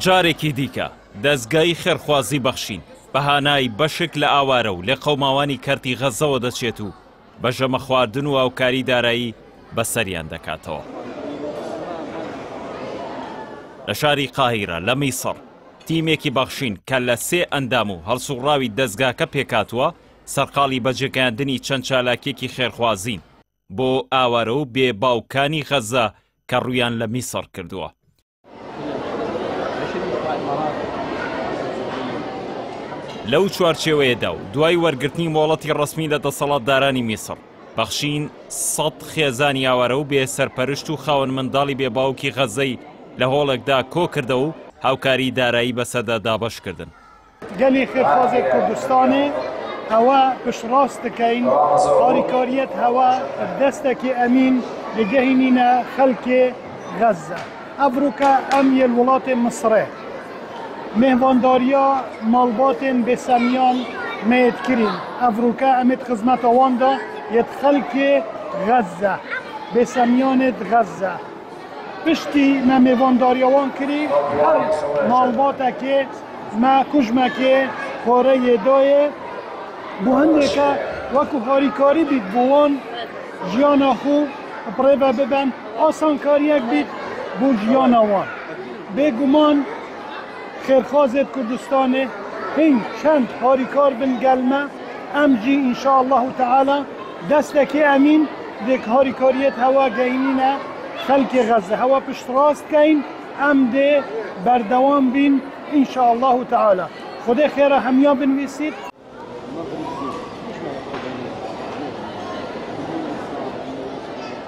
جارێکی دیکە دەستگای خێرخوازی بەخشین بەهانای بەشک لە ئاوارە و لێ قەوماوانی کەرتی غەزەوە دەچێت و بە ژەمە خواردن و هاوکاری دارایی بەسەریان دەکاتەوە. لە شاری قاهیرە لە میسر تیمێکی بەخشین کە لە 3 ئەندام و هەڵسوڕاوی دەستگاکە پێکاتوە سەرقاڵی بەجێگەاندنی چەند چالاکێکی خێرخوازین بۆ ئاوارە و بێ باوکانی غەزە کە ڕوویان لە میسر کردووە. لەو چوارچێوەیەدا و دوای وەرگرتنی مۆڵەتی ڕسمی لە دەسەڵاتدارانی میسر بەخشین 100 خێزانی ئاوارە و بێ سەرپەرشت و خاوەن منداڵی بێباوکی غەزەی لە هۆڵێکدا کۆ کردە و هاوکاری دارایی بەسەردا دابەشکردن. گەلی خێرخوازێک کوردستانê هەوا پشتڕاست دەکەین هاریکاریەت هەوا دەستێکی ئەمین لەگەهێنینە خەڵکێ غەزە. ئەڤروکە ئەم یەل وڵاتê Misrê mehvandariya malbatên bêsemiyan me yê dikirîn. Evroka em ê xizmeta wan da yê xelkê Xezze, bêsemiyanê di Xezze. Piştî me mêvandariya wan kirî, her malbatekê me kujmekê xwareyê dayê bu hindêke wekû harîkarî bît bû wan jiyana xwe pirêve biben, asankariyek bît bû jiyana wan. Bêguman خێرخوازێت کوردستانê hîn çend harîkar bin gelme em jî înşaallahu teala destekê emîn dêk harîkariyet hewa gehînîne xelkê Xezze hewa piştrast keyin em dê berdewam bîn înşaallahu teala. Xwedê xêra hemiyan binivîsît.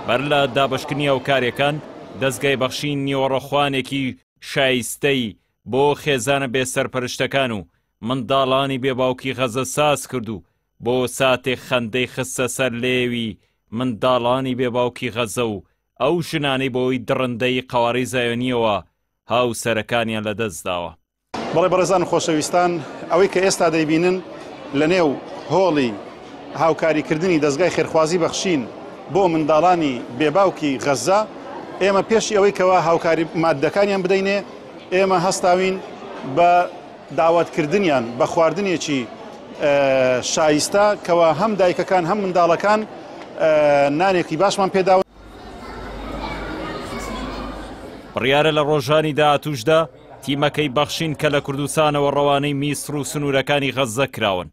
بەر لە دابەشکردنی هاوکاریەکان دەستگای بەخشین نیوەڕەخوانێکی شایستەی بۆ خێزانە بێسەرپەرشتەکان و منداڵانی بێباوکی غەزە ساز کرد و بۆ ساتێک خەندەی خستە سەر لێوی منداڵانی بێباوکی غەزە و ئەو ژنانەی بۆی دڕندەی قەواری زایۆنیەوە هاوسەرەکانیان لەدەستداوە. بەڵێ بەڕێزان و خۆشەویستان، ئەوەی کە ئێستا دەیبینن لە نێو هۆڵی هاوکاریکردنی دەستگای خێرخوازی بەخشین بۆ منداڵانی بێباوکی غەزە، ئێمە پێشی ئەوەی کەوا هاوکاری ماددەکانیان بدەینێ ئێمە هەستاوین بە داوەتکردنیان بە خواردنێکی شایستە کەوا هەم دایکەکان هەم منداڵەکان نانێکی باشمان پێداون. بڕیارە لە ڕۆژانی داهاتووشدا تیمەکەی بەخشین کە لە کوردستانەوە ڕەوانەی میسر و سنوورەکانی غەزە کراون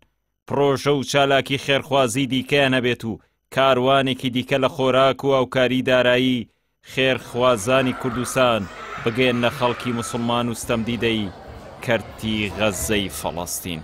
پرۆژە و چالاکی خێرخوازی دیکەیان هەبێت و کاروانێکی دیکە لە خۆراک و هاوکاری دارایی خێرخوازانی کوردستان بگەێنە خەڵکی موسڵمان و ستەمدیدەی کەرتی غەزەی فەڵەستین.